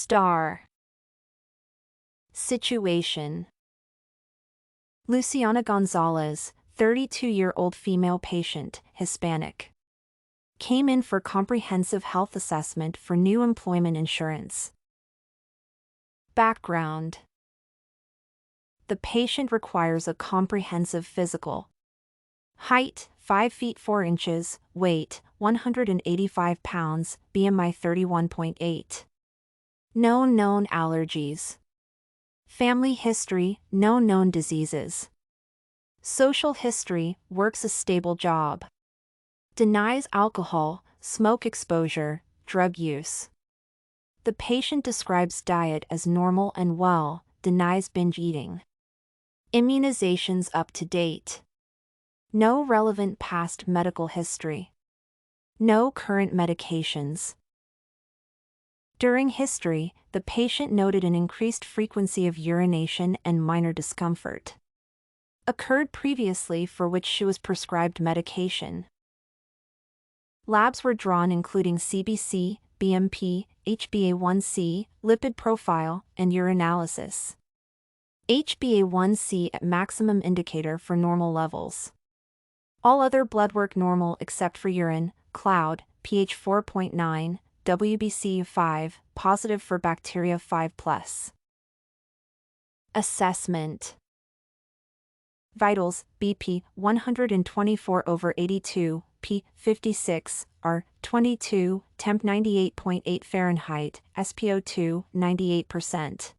Star. Situation. Luciana Gonzalez, 32-year-old female patient, Hispanic. Came in for comprehensive health assessment for new employment insurance. Background. The patient requires a comprehensive physical. Height, 5 feet 4 inches, weight, 185 pounds, BMI 31.8. No known allergies. Family history, no known diseases. Social history, works a stable job. Denies alcohol, smoke exposure, drug use. The patient describes diet as normal and well, denies binge eating. Immunizations up to date. No relevant past medical history. No current medications. During history, the patient noted an increased frequency of urination and minor discomfort. Occurred previously for which she was prescribed medication. Labs were drawn including CBC, BMP, HbA1c, lipid profile, and urinalysis. HbA1c at maximum indicator for normal levels. All other blood work normal except for urine, cloud, pH 4.9, WBC 5, positive for bacteria 5+. Assessment. Vitals, BP, 124/82, P, 56, R, 22, temp 98.8 Fahrenheit, SpO2, 98%.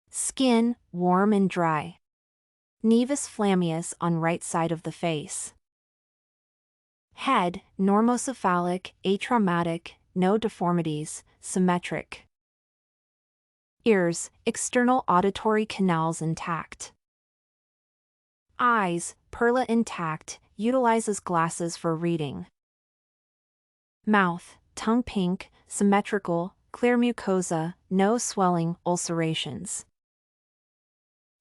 Skin, warm and dry. Nevus flammeus on right side of the face. Head, normocephalic, atraumatic, no deformities, symmetric. Ears, external auditory canals intact. Eyes, perla intact, utilizes glasses for reading. Mouth, tongue pink, symmetrical, clear mucosa, no swelling, ulcerations.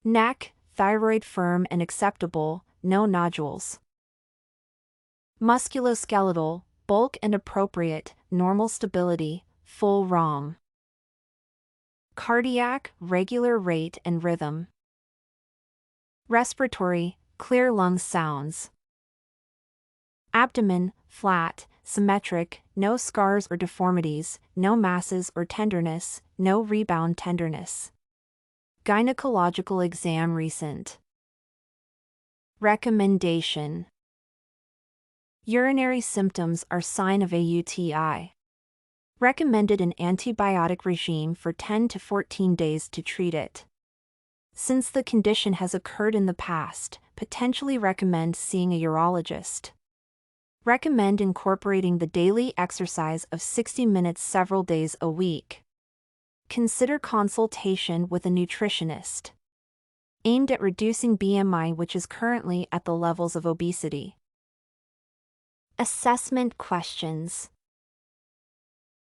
Neck, thyroid firm and acceptable, no nodules. Musculoskeletal, bulk and appropriate, normal stability, full ROM. Cardiac, regular rate and rhythm. Respiratory, clear lung sounds. Abdomen, flat, symmetric, no scars or deformities, no masses or tenderness, no rebound tenderness. Gynecological exam recent. Recommendation. Urinary symptoms are sign of a UTI. Recommended an antibiotic regime for 10 to 14 days to treat it. Since the condition has occurred in the past, potentially recommend seeing a urologist. Recommend incorporating the daily exercise of 60 minutes several days a week. Consider consultation with a nutritionist. Aimed at reducing BMI, which is currently at the levels of obesity. Assessment questions.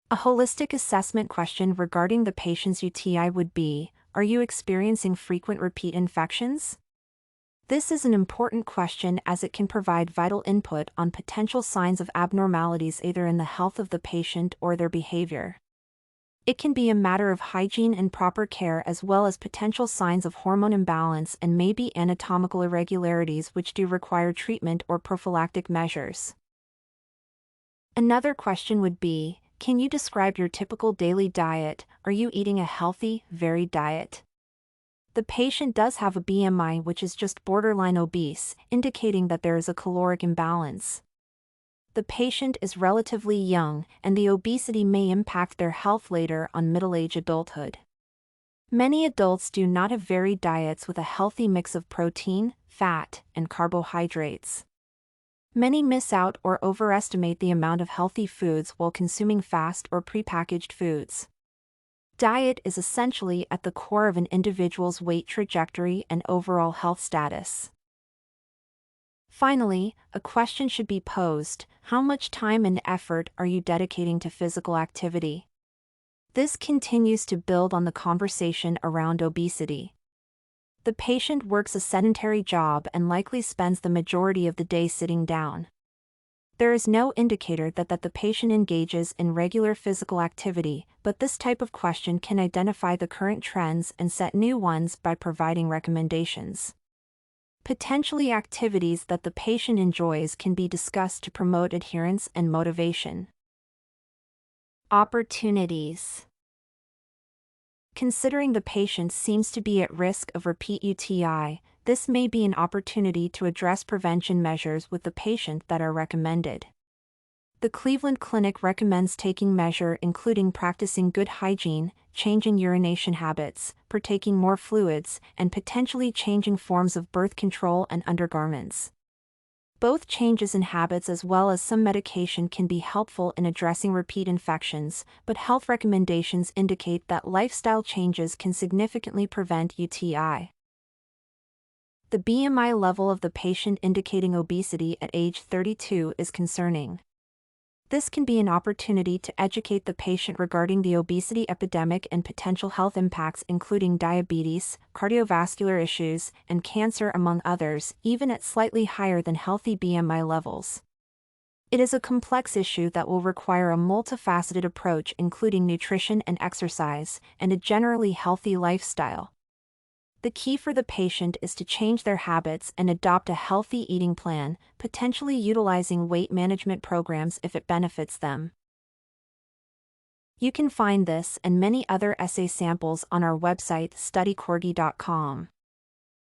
A holistic assessment question regarding the patient's UTI would be, are you experiencing frequent repeat infections? This is an important question as it can provide vital input on potential signs of abnormalities either in the health of the patient or their behavior. It can be a matter of hygiene and proper care as well as potential signs of hormone imbalance and maybe anatomical irregularities which do require treatment or prophylactic measures. Another question would be, can you describe your typical daily diet? Are you eating a healthy, varied diet? The patient does have a BMI which is just borderline obese, indicating that there is a caloric imbalance. The patient is relatively young, and the obesity may impact their health later on middle-age adulthood. Many adults do not have varied diets with a healthy mix of protein, fat, and carbohydrates. Many miss out or overestimate the amount of healthy foods while consuming fast or prepackaged foods. Diet is essentially at the core of an individual's weight trajectory and overall health status. Finally, a question should be posed, how much time and effort are you dedicating to physical activity? This continues to build on the conversation around obesity. The patient works a sedentary job and likely spends the majority of the day sitting down. There is no indicator that the patient engages in regular physical activity, but this type of question can identify the current trends and set new ones by providing recommendations. Potentially activities that the patient enjoys can be discussed to promote adherence and motivation. Opportunities. Considering the patient seems to be at risk of repeat UTI, this may be an opportunity to address prevention measures with the patient that are recommended. The Cleveland Clinic recommends taking measures including practicing good hygiene, changing urination habits, partaking more fluids, and potentially changing forms of birth control and undergarments. Both changes in habits as well as some medication can be helpful in addressing repeat infections, but health recommendations indicate that lifestyle changes can significantly prevent UTI. The BMI level of the patient indicating obesity at age 32 is concerning. This can be an opportunity to educate the patient regarding the obesity epidemic and potential health impacts including diabetes, cardiovascular issues, and cancer among others, even at slightly higher than healthy BMI levels. It is a complex issue that will require a multifaceted approach including nutrition and exercise, and a generally healthy lifestyle. The key for the patient is to change their habits and adopt a healthy eating plan, potentially utilizing weight management programs if it benefits them. You can find this and many other essay samples on our website studycorgi.com.